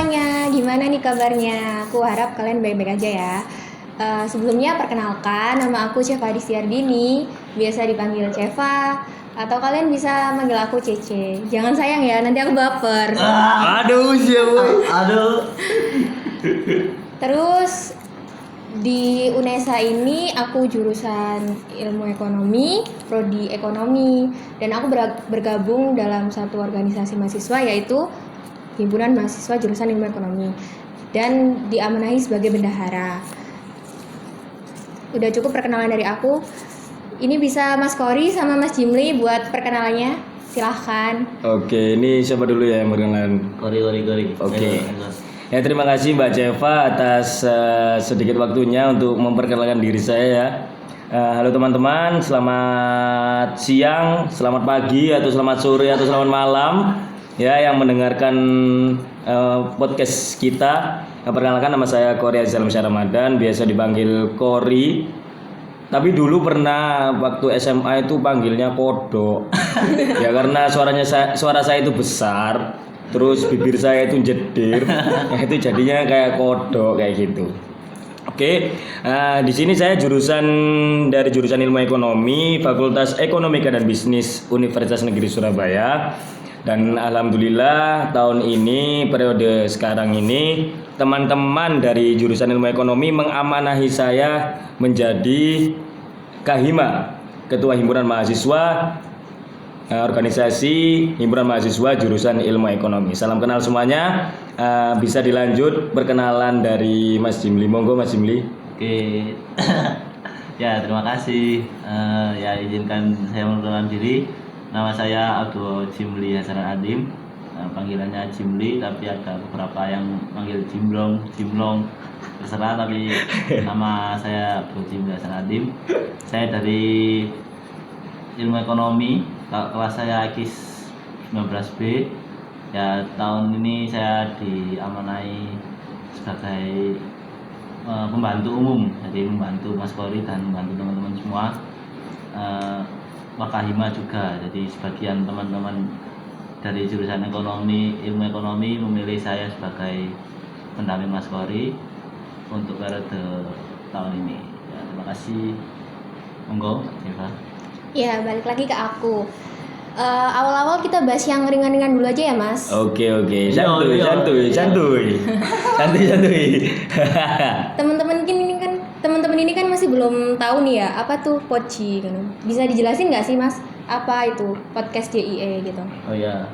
semuanya, gimana nih kabarnya? Aku harap kalian baik-baik aja ya. Sebelumnya perkenalkan, nama aku Ceva Distiardini, biasa dipanggil Ceva, atau kalian bisa manggil aku Cece. Jangan sayang ya, nanti aku baper. Aduh, siapa? Aduh. Terus di UNESA ini aku jurusan ilmu ekonomi, prodi ekonomi, dan aku bergabung dalam satu organisasi mahasiswa yaitu Himpunan Mahasiswa Jurusan Ilmu Ekonomi dan diamanahi sebagai bendahara. Udah cukup perkenalan dari aku. Ini bisa Mas Kori sama Mas Jimli buat perkenalannya. Silahkan. Oke, ini siapa dulu ya yang berkenalan? Gori. Oke. Ya, terima kasih Mbak Ceva atas sedikit waktunya untuk memperkenalkan diri saya ya. Halo teman-teman, selamat siang, selamat pagi, atau selamat sore, atau selamat malam ya yang mendengarkan podcast kita. Perkenalkan, nama saya Kori Azal Masya Ramadan, biasa dipanggil Kori. Tapi dulu pernah waktu SMA itu panggilnya Kodok. Ya karena suara saya itu besar. Terus bibir saya itu jedir, nah itu jadinya kayak kodok kayak gitu. Oke, di sini saya dari jurusan Ilmu Ekonomi, Fakultas Ekonomika dan Bisnis Universitas Negeri Surabaya. Dan alhamdulillah tahun ini periode sekarang ini teman-teman dari jurusan Ilmu Ekonomi mengamanahi saya menjadi Kahima, Ketua Himpunan Mahasiswa organisasi Himpunan Mahasiswa Jurusan Ilmu Ekonomi. Salam kenal semuanya. Bisa dilanjut perkenalan dari Mas Jimli. Monggo Mas Jimli. Oke. Ya, terima kasih. Ya, izinkan saya memperkenalkan diri. Nama saya Abdul Jimli Hasan Adim. Panggilannya Jimli, tapi ada beberapa yang manggil Jimlong, terserah, tapi nama saya Abdul Jimli Hasan Adim. Saya dari Ilmu Ekonomi, kelas saya KIS 19B. Ya, tahun ini saya diamanai sebagai pembantu umum, jadi membantu Mas Kori dan membantu teman-teman semua. Wakahima juga, jadi sebagian teman-teman dari jurusan ilmu ekonomi memilih saya sebagai pendamping Mas Kori untuk periode tahun ini. Ya, terima kasih. Monggo, Eva. Ya, balik lagi ke aku. Awal-awal kita bahas yang ringan-ringan dulu aja ya, Mas. Oke. Iya. Santuy. Teman-teman ini kan masih belum tahu nih ya, apa tuh Podji kan. Bisa dijelasin nggak sih, Mas? Apa itu podcast JIE gitu? Oh ya.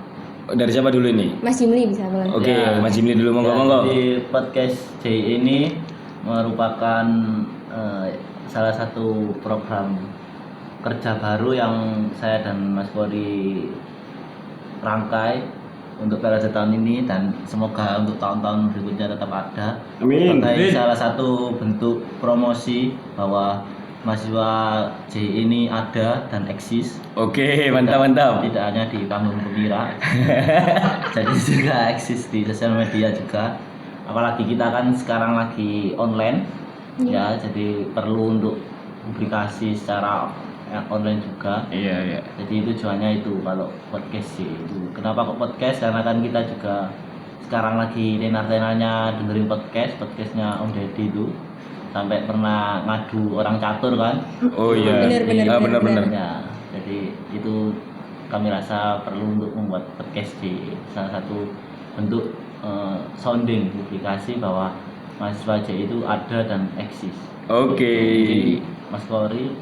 Dari siapa dulu ini? Mas Jimli bisa boleh. Oke, Ya. Mas Jimli dulu, monggo. Jadi podcast J ini merupakan salah satu program kerja baru yang saya dan Mas Kori rangkai untuk periode tahun ini, dan semoga untuk tahun-tahun berikutnya tetap ada. Amin. Sebagai salah satu bentuk promosi bahwa mahasiswa J ini ada dan eksis. Oke, mantap. Tidak hanya di panggung gembira, jadi juga eksis di sosial media juga. Apalagi kita kan sekarang lagi online, ya, jadi perlu untuk publikasi secara online juga. Iya. Jadi tujuannya itu kalau podcast sih itu. Kenapa kok podcast? Karena kan kita juga sekarang lagi tenar-tenarnya dengerin podcastnya Om Deddy itu. Sampai pernah ngadu orang catur kan. Oh iya. Bener. Ya, jadi itu kami rasa perlu untuk membuat podcast di salah satu bentuk sounding publikasi bahwa mahasiswa J itu ada dan eksis. Oke. Mas Kori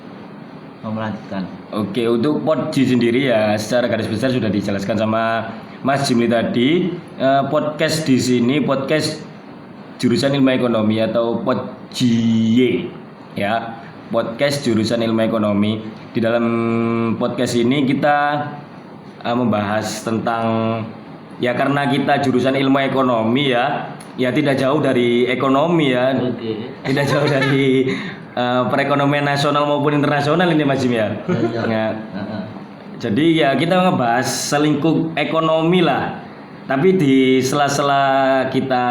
mau melanjutkan. Oke, untuk Podji sendiri ya secara garis besar sudah dijelaskan sama Mas Jimli tadi. Podcast di sini podcast jurusan Ilmu Ekonomi atau Podji ya. Podcast jurusan Ilmu Ekonomi. Di dalam podcast ini kita membahas tentang, ya karena kita jurusan Ilmu Ekonomi ya tidak jauh dari ekonomi ya. Oke. Tidak jauh dari perekonomian nasional maupun internasional ini Mas Jim ya. Ya. Jadi ya kita ngebahas selingkuh ekonomi lah. Tapi di sela-sela kita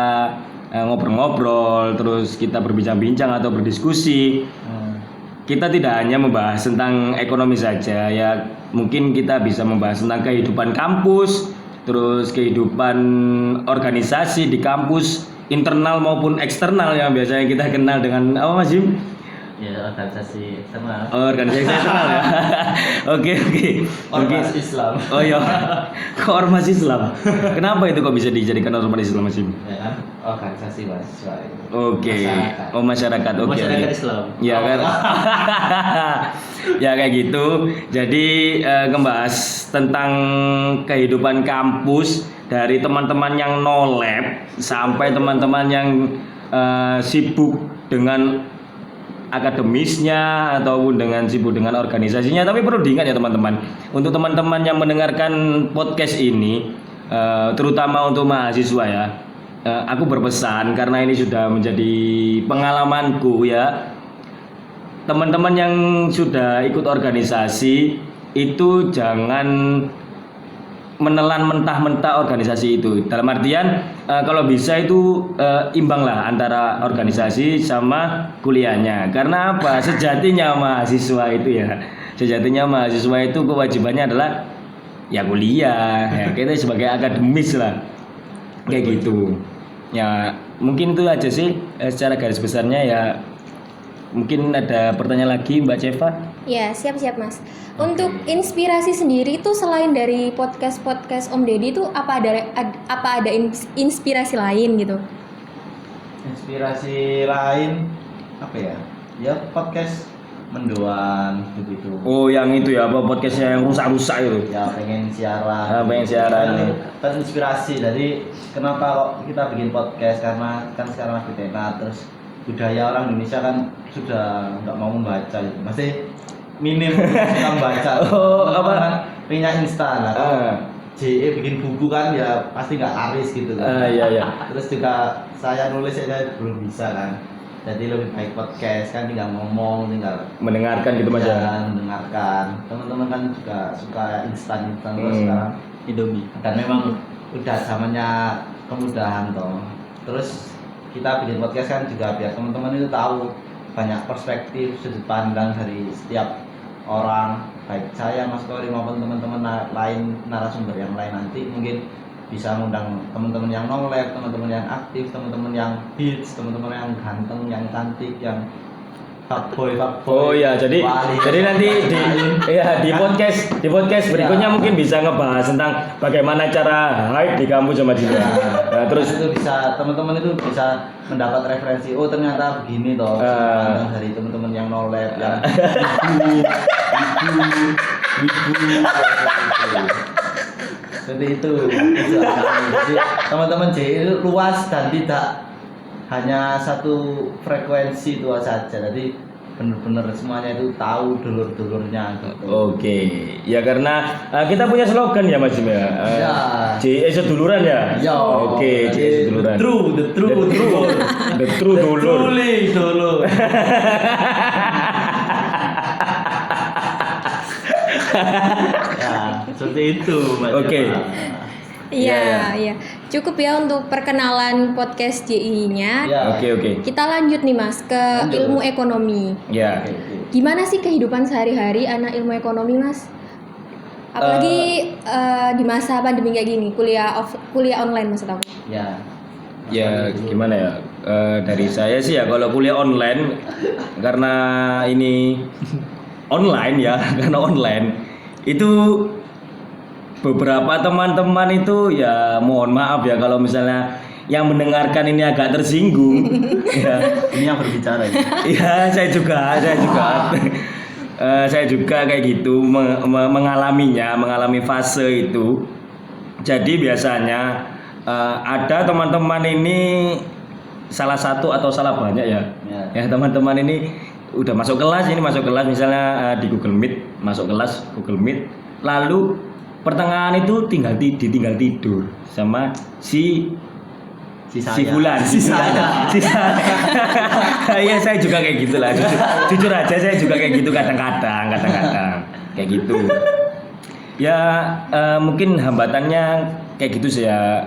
ngobrol-ngobrol, terus kita berbincang-bincang atau berdiskusi, kita tidak hanya membahas tentang ekonomi saja ya. Mungkin kita bisa membahas tentang kehidupan kampus, terus kehidupan organisasi di kampus internal maupun eksternal yang biasanya kita kenal dengan apa Mas Jim? Ya, organisasi eksternal. Oh, organisasi eksternal ya. Oke. Ormas Islam. Oh iya. Kok ormas Islam? Kenapa itu kok bisa dijadikan ormas Islam Mas Jim? Ya kan? Organisasi mahasiswa. Oke. Masyarakat. Oh, masyarakat. Oke. Masyarakat Islam. Ya kan. Ya kayak gitu. Jadi ngebahas tentang kehidupan kampus dari teman-teman yang no lab sampai teman-teman yang sibuk dengan akademisnya ataupun dengan sibuk dengan organisasinya. Tapi perlu diingat ya teman-teman, untuk teman-teman yang mendengarkan podcast ini, terutama untuk mahasiswa ya, aku berpesan karena ini sudah menjadi pengalamanku ya. Teman-teman yang sudah ikut organisasi itu jangan menelan mentah-mentah organisasi itu. Dalam artian kalau bisa itu imbanglah antara organisasi sama kuliahnya. Karena apa? Sejatinya mahasiswa itu kewajibannya adalah ya kuliah. Ya, kita sebagai akademis lah. Kayak gitu. Ya, mungkin itu aja sih secara garis besarnya ya. Mungkin ada pertanyaan lagi Mbak Ceva? Ya, siap-siap Mas. Untuk inspirasi sendiri itu selain dari podcast Om Deddy itu apa ada inspirasi lain gitu? Inspirasi lain apa ya? Ya podcast mendoan begitu. Oh, yang itu ya, apa podcastnya yang rusak-rusak itu? Ya pengen siaran. Pengen siaran. Terinspirasi. Jadi kenapa kok kita bikin podcast? Karena kan sekarang lagi tenar, terus budaya orang Indonesia kan sudah nggak mau membaca gitu. Masih minim suka membaca. Oh, apa kan pengen instan lah. JE bikin buku kan ya pasti nggak laris gitu kan. Iya. Terus juga saya nulis saya belum bisa kan. Jadi lebih baik podcast kan, tinggal ngomong, tinggal mendengarkan gitu Mas ya. Mendengarkan. Teman-teman kan juga suka instan terus sekarang Indomie. dan memang udah zamannya kemudahan toh. Terus kita bikin podcast kan juga biar teman-teman itu tahu banyak perspektif sudut pandang dari setiap orang, baik saya Mas Kori maupun teman-teman lain, narasumber yang lain. Nanti mungkin bisa ngundang teman-teman yang no-lab, teman-teman yang aktif, teman-teman yang hits, teman-teman yang ganteng, yang cantik, yang fuckboy. Oh ya, jadi nanti di podcast berikutnya mungkin bisa ngebahas tentang bagaimana cara hype di kampus sama juga. Nah, terus itu bisa teman-teman itu bisa mendapat referensi. Oh ternyata begini toh. Dari teman-teman yang no lab, yang wibu. Seperti itu. Jadi teman-teman J itu luas dan tidak hanya satu frekuensi itu saja. Jadi benar-benar semuanya itu tahu dulur-dulurnya gitu. Oke. Ya karena kita punya slogan ya Mas Jim ya. JE seduluran ya. Ya. Oke, JE seduluran. The true dulur. Dulur. Ya, seperti itu Mas. Oke. Iya. Cukup ya untuk perkenalan podcast JI-nya. Ya. Oke. Kita lanjut nih Mas ke ilmu ekonomi. Ya. Gimana sih kehidupan sehari-hari anak ilmu ekonomi Mas? Apalagi di masa pandemi kayak gini, kuliah online maksud aku. Ya gimana ya, dari saya sih ya kalau kuliah online karena ini online ya karena online itu beberapa teman-teman itu ya mohon maaf ya kalau misalnya yang mendengarkan ini agak tersinggung ya. Ini yang berbicara ya. Iya saya juga saya juga kayak gitu mengalami fase itu. Jadi biasanya ada teman-teman ini salah satu atau salah banyak ya. Ya teman-teman ini udah masuk kelas misalnya di Google Meet, masuk kelas Google Meet, lalu pertengahan itu ditinggal tidur sama si bulan. Iya saya juga kayak gitulah. Jujur aja saya juga kayak gitu kadang-kadang kayak gitu. Ya mungkin hambatannya kayak gitu sih ya.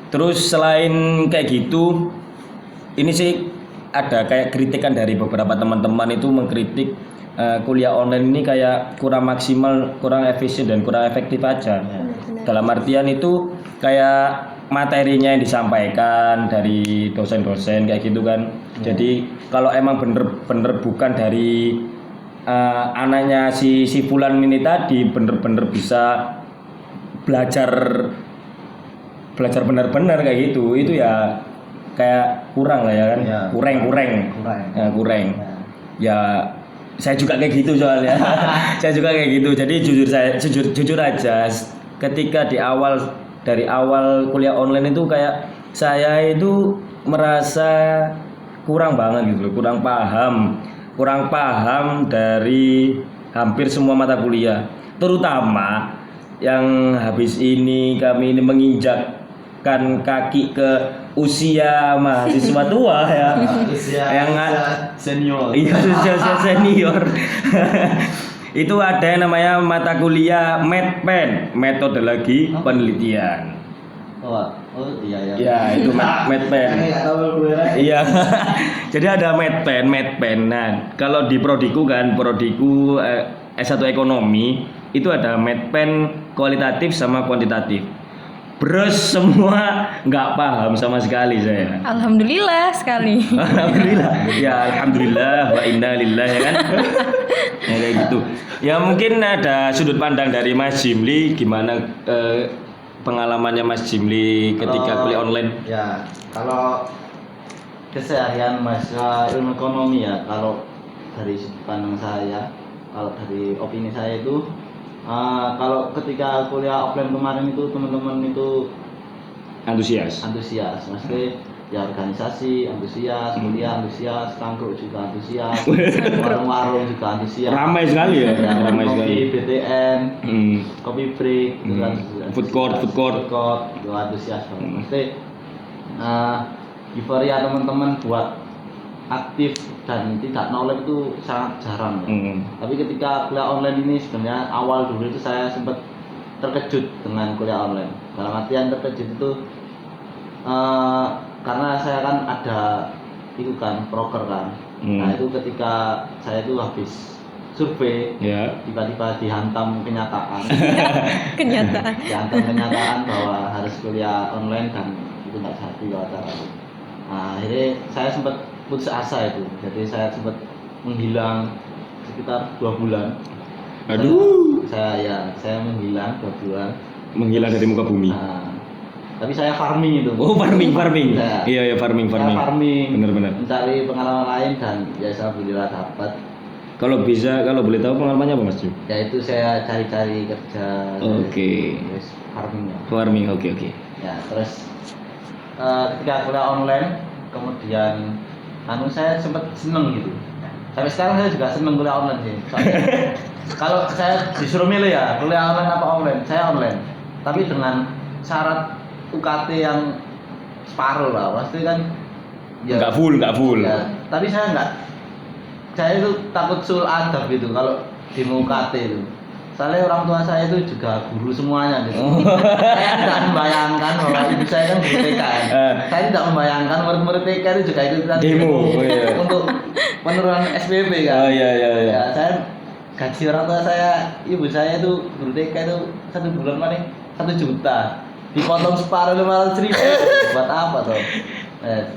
Terus selain kayak gitu, ini sih ada kayak kritikan dari beberapa teman-teman itu mengkritik kuliah online ini kayak kurang maksimal, kurang efisien dan kurang efektif aja. Dalam artian itu kayak materinya yang disampaikan dari dosen-dosen kayak gitu kan. Jadi kalau emang bener-bener bukan dari anaknya si Fulan ini tadi bener-bener bisa belajar benar-benar kayak gitu, itu ya kayak kurang lah ya kan. Ya, kurang kurang. kurang Ya. ya. Saya juga kayak gitu soalnya. Saya juga kayak gitu. Jadi jujur aja, ketika dari awal kuliah online itu kayak saya itu merasa kurang banget gitu loh, kurang paham dari hampir semua mata kuliah, terutama yang habis ini kami ini menginjakkan kaki ke usia mahasiswa tua ya. Yang senior. Iya, usia senior. Itu ada yang namanya mata kuliah MEDPEN, metodologi penelitian. Oh iya. Ya, itu MEDPEN. Iya. Jadi ada MEDPEN. Nah, kalau di prodiku S1 ekonomi itu ada MEDPEN kualitatif sama kuantitatif. Bros semua nggak paham sama sekali saya. Alhamdulillah sekali. Alhamdulillah. Ya alhamdulillah wa inna lillahi ya kan. Ya kayak gitu. Ya mungkin ada sudut pandang dari Mas Jimli, gimana pengalamannya Mas Jimli ketika kuliah online? Ya, kalau keseharian mahasiswa ilmu ekonomi ya, kalau dari sudut pandang saya, kalau dari opini saya itu kalau ketika kuliah offline kemarin itu teman-teman itu Antusias. maksudnya ya organisasi antusias, kuliah antusias, cangkruk juga antusias, warung-warung juga antusias, Ramai sekali ya, ya ramai kopi sekali. BTN, kopi break, gitu kan, Food court. itu antusias banget. Maksudnya euforia teman-teman buat aktif dan tidak nolak itu sangat jarang ya. Tapi ketika kuliah online ini sebenarnya awal dulu itu saya sempat terkejut dengan kuliah online. Dalam artian terkejut itu karena saya kan ada itu kan proker kan. Nah itu ketika saya itu habis survei, tiba-tiba dihantam kenyataan. Dihantam kenyataan bahwa harus kuliah online dan itu nggak jadi acara. Nah, akhirnya saya sempat putus asa itu, jadi saya sempat menghilang sekitar 2 bulan. Aduh. Saya menghilang 2 bulan. Menghilang dari muka bumi. Nah, tapi saya farming itu. Oh farming. Ya. Iya farming. Saya farming. Benar. Mencari pengalaman lain dan ya alhamdulillah dapat. Kalau boleh tahu pengalamannya apa Mas Jim? Ya itu saya cari-cari kerja. Oke. Terus farming ya. Farming, oke. Ya terus ketika kuliah online, kemudian saya sempat seneng gitu. Sampai sekarang saya juga seneng kuliah online sih. Soalnya kalau saya disuruh milih ya kuliah online apa offline, saya online. Tapi dengan syarat UKT yang separuh lah, pasti kan. Ya, nggak full. Ya, tapi saya itu takut sul adab gitu kalau di UKT itu. Soalnya orang tua saya itu juga guru semuanya gitu. Saya tidak membayangkan bahwa ibu saya kan guru TK. Saya tidak membayangkan murid-murid TK itu juga ikutan demo untuk penurunan SPP kan. Iya. Ya, saya gaji orang tua saya, ibu saya itu guru TK itu 1 bulan paling 1 juta. Dipotong separuh 500.000. Buat apa tuh?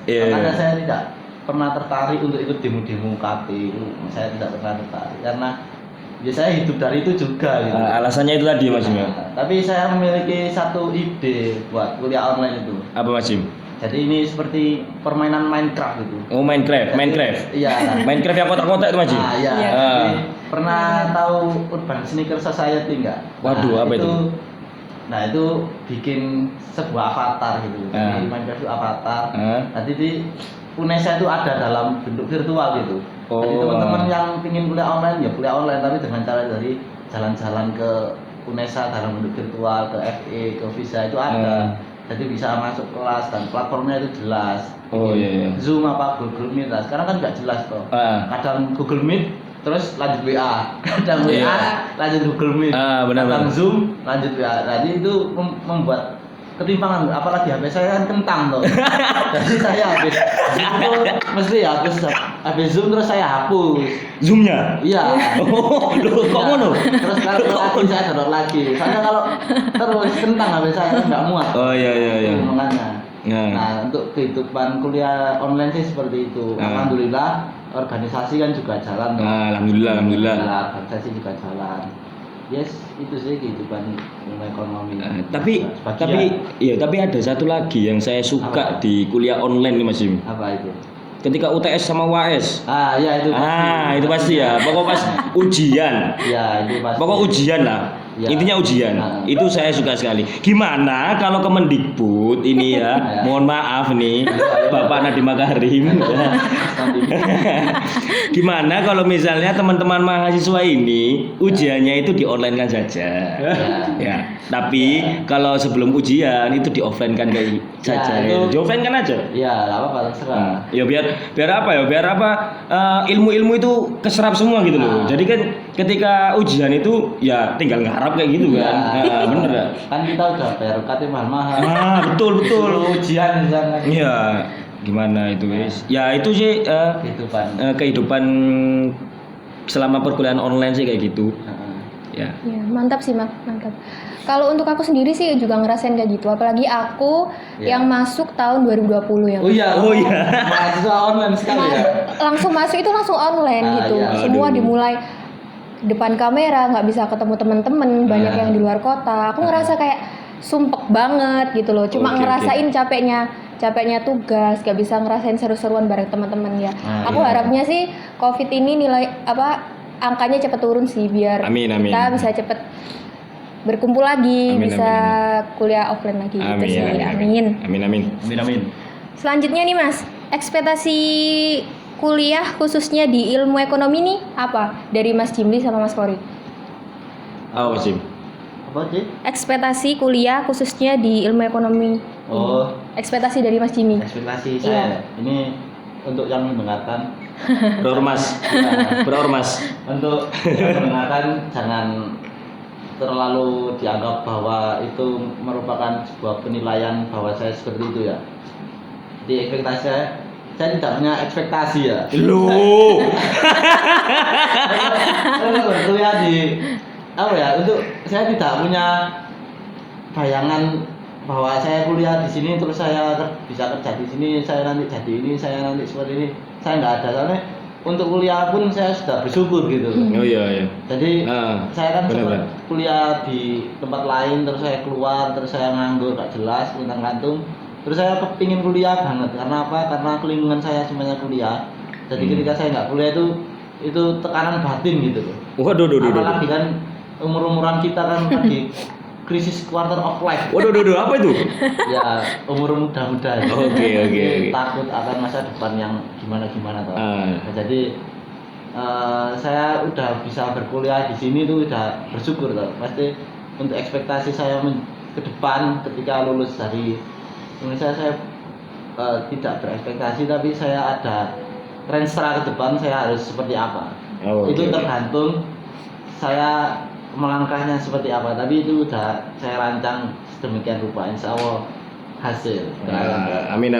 Makanya saya tidak pernah tertarik untuk ikut demo-demo UKT itu. Saya tidak pernah tertarik karena ya saya hidup dari itu juga gitu. Alasannya itu tadi Mas Jim. Tapi saya memiliki satu ide buat kuliah online itu. Apa Mas Jim? Jadi ini seperti permainan Minecraft gitu. Oh Minecraft. Iya. Minecraft yang kotak-kotak itu Mas Jim? Iya. Jadi, pernah tahu Urban Sneaker Society enggak? Waduh, apa itu? Nah itu bikin sebuah avatar gitu. Jadi Minecraft itu avatar. Nanti di UNESA itu ada dalam bentuk virtual gitu. Jadi teman-teman yang ingin kuliah online ya kuliah online, tapi dengan cara dari jalan-jalan ke UNESA dalam bentuk virtual, ke FE, ke Visa itu ada. Jadi bisa masuk kelas dan platformnya itu jelas. Iya. Zoom apa Google Meet lah. Sekarang kan nggak jelas toh. Kadang Google Meet terus lanjut WA, kadang WA lanjut Google Meet, benar. kadang Zoom lanjut WA. Jadi itu membuat ketimpangan, apalagi HP saya kan kentang loh. Jadi saya habis itu mesti habis Zoom terus saya hapus. Zoom-nya. Iya. Oh, loh, kok ngono? Terus kalau lagi saya download lagi. Soalnya kalau terus kentang HP saya nggak muat. Oh iya. Makanya. Nah. Nah, untuk kehidupan kuliah online sih seperti itu. Alhamdulillah organisasi kan juga jalan. Alhamdulillah. Organisasi juga jalan. Yes, itu sih kehidupan ekonomi. Tapi ada satu lagi yang saya suka di kuliah online nih Mas Jim. Apa itu? Ketika UTS sama UAS. Ya itu pasti. Itu pasti ya. Pokok pas ujian. Ya, itu pasti. Pokok ujian lah. Ya. Intinya ujian. Itu saya suka sekali. Gimana kalau Kemendikbud ini ya, mohon maaf nih Bapak Nadiem Makarim. Gimana kalau misalnya teman-teman mahasiswa ini ujiannya itu di online kan saja. Ya. Tapi kalau sebelum ujian itu di offline kan kayak saja. Di offline kan aja. Iya, enggak apa-apa terserah. Ya biar apa? Ilmu-ilmu itu keserap semua gitu loh. Jadi kan ketika ujian itu ya tinggal ngarap kayak gitu kan. Bener ya? Kan kita udah bayar UKT mahal-mahal. Betul. Ujian di sana. Iya. Gimana itu guys? Ya itu sih kehidupan selama perkuliahan online sih kayak gitu. Ya. Ya, mantap sih, mantap. Kalau untuk aku sendiri sih juga ngerasain kayak gitu, apalagi aku yang masuk tahun 2020 ya. Oh iya. Mahasiswa online sekali ya. Langsung masuk itu langsung online gitu. Iya. Semua dimulai depan kamera, nggak bisa ketemu teman-teman, banyak yang di luar kota. Aku ngerasa kayak sumpek banget gitu loh. Cuma ngerasain capeknya tugas, gak bisa ngerasain seru-seruan bareng teman-teman ya. Aku harapnya sih COVID ini angkanya cepet turun sih biar kita bisa cepet berkumpul lagi, kuliah offline lagi gitu sih. Amin. Selanjutnya nih Mas, ekspektasi kuliah khususnya di ilmu ekonomi nih apa dari Mas Jimli sama Mas Kori? Mas Jim. Apa sih? Ekspektasi kuliah khususnya di ilmu ekonomi. Ekspektasi dari Mas Jimmy. Ekspektasi saya ini untuk yang mendengarkan berormas. Untuk yang mendengarkan jangan terlalu dianggap bahwa itu merupakan sebuah penilaian bahwa saya seperti itu ya. Di ekspektasi saya tidak punya ekspektasi ya. Loh. Saya berkuliah untuk saya tidak punya bayangan bahwa saya kuliah di sini terus saya bisa kerja di sini, saya nanti jadi ini, saya nanti seperti ini. Saya nggak ada, soalnya untuk kuliah pun saya sudah bersyukur gitu. Oh iya. Jadi saya kan sempat kuliah di tempat lain, terus saya keluar, terus saya nganggur gak jelas, tentang kantung. Terus saya kepingin kuliah banget, karena apa? Karena lingkungan saya semuanya kuliah. Jadi ketika saya nggak kuliah itu tekanan batin gitu loh. Waduh. Apalagi kan umur-umuran kita kan lagi krisis quarter of life. Waduh, apa itu? Ya, umur muda-muda. Oke. Takut akan masa depan yang gimana toh. Jadi saya udah bisa berkuliah di sini tuh udah bersyukur toh. Pasti untuk ekspektasi saya ke depan ketika lulus dari Indonesia saya tidak berekspektasi, tapi saya ada renstra ke depan saya harus seperti apa. Itu tergantung saya melangkahnya seperti apa, tapi itu udah saya rancang sedemikian rupa, insya Allah hasil. Amin.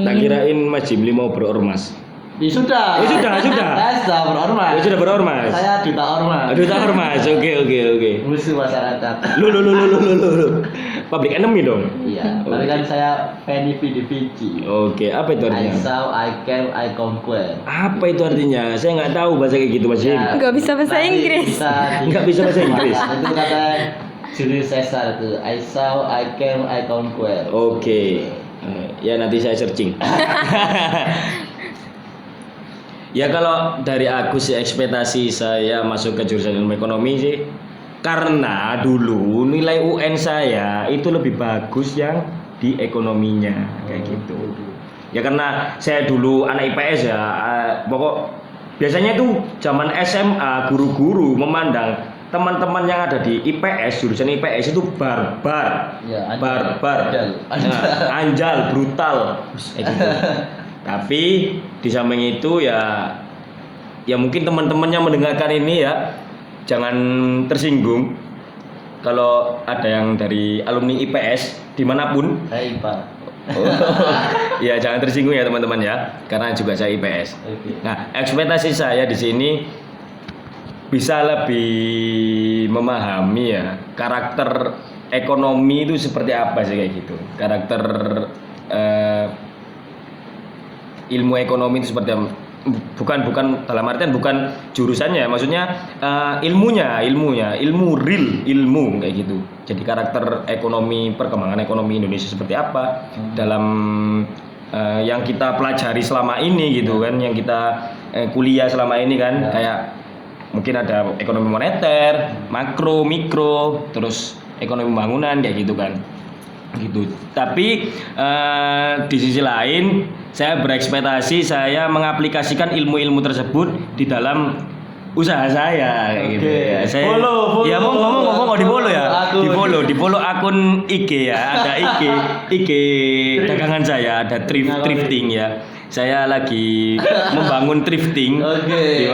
Tak kirain Mas Jimli mau berormas. Sudah. Sudah. Saya sudah berormas. Sudah berormas. Saya duta ormas. Oke. Musuh masyarakat. Lu. Public enemy dong. Iya. Tapi kan saya PDPC. Oke, apa itu artinya? I saw, I came, I conquer. Apa itu artinya? Saya nggak tahu bahasa kayak gitu Mas Jim. Nggak bisa bahasa Inggris. Nggak bisa bahasa Inggris. Itu kata Julius Caesar itu. I saw, I came, I conquer. Oke. Ya nanti saya searching. Ya kalau dari aku sih ekspektasi saya masuk ke jurusan ilmu ekonomi sih karena dulu nilai UN saya itu lebih bagus yang di ekonominya kayak gitu. Ya karena saya dulu anak IPS ya, pokok biasanya tuh zaman SMA guru-guru memandang teman-teman yang ada di IPS, jurusan IPS itu barbar, ya, barbar, anjal, brutal, gitu. Tapi di samping itu ya mungkin teman-teman yang mendengarkan ini ya jangan tersinggung. kalau ada yang dari alumni IPS dimanapun, Saya IPA. ya jangan tersinggung ya teman-teman ya, karena juga saya IPS. Oke. Nah, ekspektasi saya di sini bisa lebih memahami ya karakter ekonomi itu seperti apa sih kayak gitu. Karakter ilmu ekonomi itu seperti apa? Bukan dalam artian bukan jurusannya, maksudnya ilmu real ilmu kayak gitu. Jadi karakter ekonomi, perkembangan ekonomi Indonesia seperti apa dalam yang kita pelajari selama ini gitu kan, yang kita kuliah selama ini kan, kayak mungkin ada ekonomi moneter, makro, mikro, terus ekonomi pembangunan kayak gitu kan. Gitu. Tapi di sisi lain saya berekspektasi saya mengaplikasikan ilmu-ilmu tersebut di dalam usaha saya kayak gitu ya. Saya Follow. ya ngomong di follow ya. Akun. Di follow akun IG ya. Ada IG dagangan saya, ada thrifting ya. Saya lagi membangun thrifting. Oke.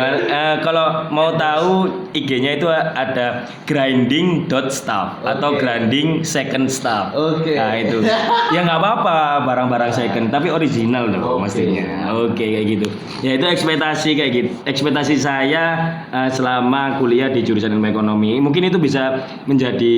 Kalau mau tahu IG-nya itu ada grinding.stuff atau Oke. grinding second stuff. Oke. Nah itu. Ya nggak apa-apa barang-barang second, tapi original dong Oke. pastinya. Oke kayak gitu. Ya itu ekspektasi kayak gitu. Ekspektasi saya selama kuliah di jurusan ilmu ekonomi. Mungkin itu bisa menjadi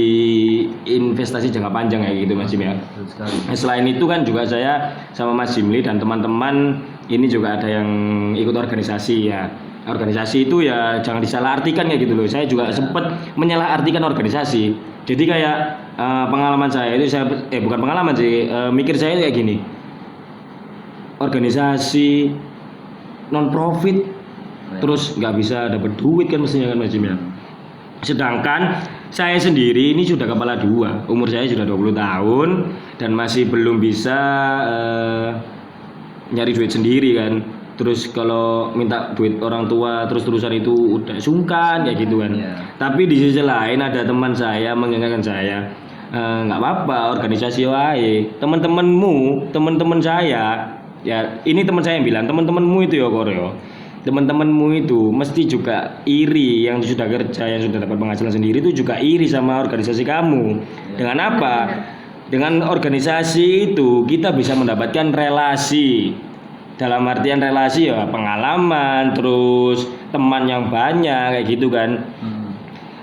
investasi jangka panjang kayak gitu Mas Jim ya. Betul sekali. Nah, selain itu kan juga saya sama Mas Jimli dan teman-teman ini juga ada yang ikut organisasi ya. Organisasi itu ya jangan disalahartikan kayak gitu loh. Saya juga sempat menyalahartikan organisasi. Jadi kayak pengalaman saya itu bukan pengalaman sih, mikir saya itu kayak gini. Organisasi non profit terus nggak bisa dapat duit kan mestinya kan Mas Jim ya. Sedangkan saya sendiri ini sudah kepala dua, umur saya sudah 20 tahun dan masih belum bisa nyari duit sendiri kan. Terus kalau minta duit orang tua terus-terusan itu udah sungkan kayak gitu kan. Iya. Tapi di sisi lain ada teman saya mengingatkan saya, nggak apa-apa organisasi wae. Teman-teman saya, ya ini teman saya yang bilang teman-temanmu itu ya Koreo. Teman-temanmu itu mesti juga iri yang sudah kerja, yang sudah dapat penghasilan sendiri itu juga iri sama organisasi kamu. Dengan apa? Dengan organisasi itu kita bisa mendapatkan relasi. Dalam artian relasi ya pengalaman, terus teman yang banyak kayak gitu kan.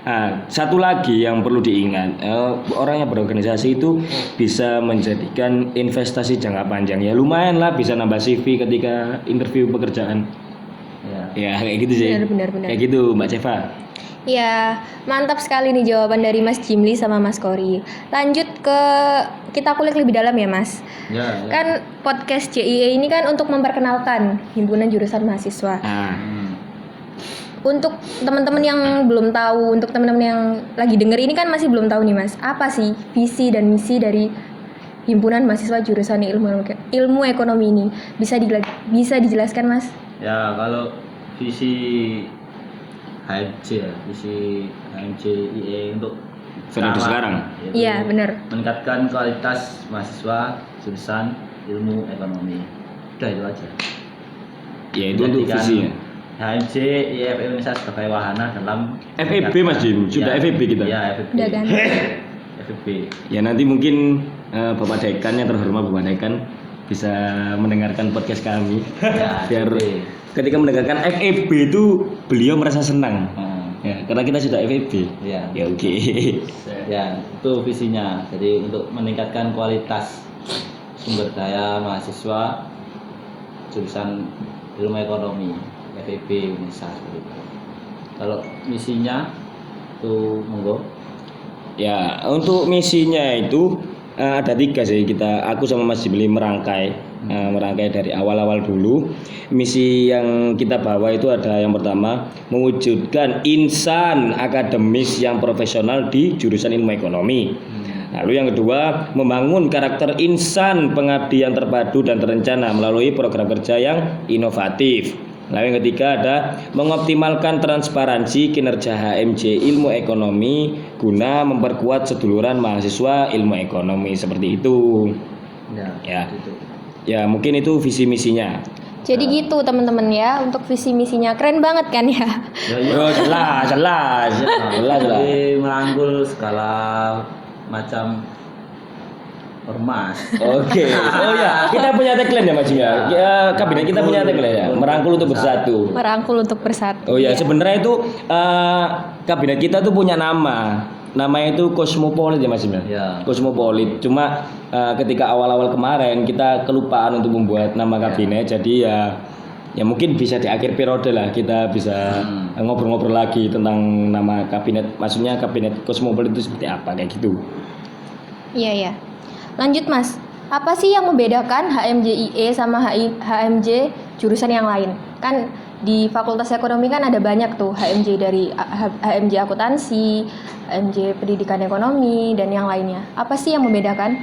Nah, satu lagi yang perlu diingat, orang yang berorganisasi itu bisa menjadikan investasi jangka panjang. Ya lumayan lah bisa nambah CV ketika interview pekerjaan. Ya kayak gitu sih. Benar. Kayak gitu Mbak Ceva. Ya, mantap sekali nih jawaban dari Mas Jimli sama Mas Kori. Lanjut ke kita kulik lebih dalam ya Mas. Ya. Kan podcast JIE ini kan untuk memperkenalkan himpunan jurusan mahasiswa. Nah, Untuk teman-teman yang belum tahu, untuk teman-teman yang lagi denger ini kan masih belum tahu nih Mas, apa sih visi dan misi dari himpunan mahasiswa jurusan ilmu ekonomi ini? Bisa dijelaskan Mas? Ya, kalau visi HMJ ya, visi HMJ IE untuk periode sekarang. yaitu Iya, benar. meningkatkan kualitas mahasiswa jurusan ilmu ekonomi. Udah itu aja. Ya itu untuk Menjadikan visinya. HMJ IEF Indonesia sebagai wahana dalam FEB Mas Jim, sudah FEB kita. Ya, FEB. Udah kan? FEB. Ya nanti mungkin Bapak Dekan yang terhormat Bapak Dekan bisa mendengarkan podcast kami. Ya, Biar FEB. ketika mendengarkan FEB itu beliau merasa senang. Hmm. Ya, karena kita sudah FEB. Ya. Ya oke. Ya, itu visinya. Jadi untuk meningkatkan kualitas sumber daya mahasiswa jurusan ilmu ekonomi FEB Indonesia seperti itu. Kalau misinya itu monggo. Ya, untuk misinya itu ada 3 sih aku sama Mas Jimli merangkai dari awal-awal dulu. Misi yang kita bawa itu ada yang pertama mewujudkan insan akademis yang profesional di jurusan ilmu ekonomi. Lalu yang kedua membangun karakter insan pengabdi yang terpadu dan terencana melalui program kerja yang inovatif. Lalu yang ketiga ada mengoptimalkan transparansi kinerja HMJ ilmu ekonomi guna memperkuat seduluran mahasiswa ilmu ekonomi seperti itu. Ya. Itu. Ya mungkin itu visi misinya. Jadi gitu teman-teman ya untuk visi misinya keren banget kan ya. Oh, jelas. Jadi merangkul segala macam ormas. Oke. Oh ya, kita punya tagline ya Mas Jim ya. Ya, kabinet kita punya tagline ya. Merangkul untuk bersatu. Merangkul untuk bersatu. Oh ya, sebenarnya itu kabinet kita tuh punya nama. Namanya itu Kosmopolit ya Mas Jim ya. Ya. Kosmopolit. Cuma ketika awal-awal kemarin kita kelupaan untuk membuat nama kabinet. Jadi ya mungkin bisa di akhir periode lah kita bisa ngobrol-ngobrol lagi tentang nama kabinet. Maksudnya kabinet Kosmopolit itu seperti apa kayak gitu. Iya. Lanjut Mas, apa sih yang membedakan HMJ IE sama HMJ jurusan yang lain? Kan di Fakultas Ekonomi kan ada banyak tuh HMJ dari HMJ Akuntansi, HMJ Pendidikan Ekonomi dan yang lainnya. Apa sih yang membedakan?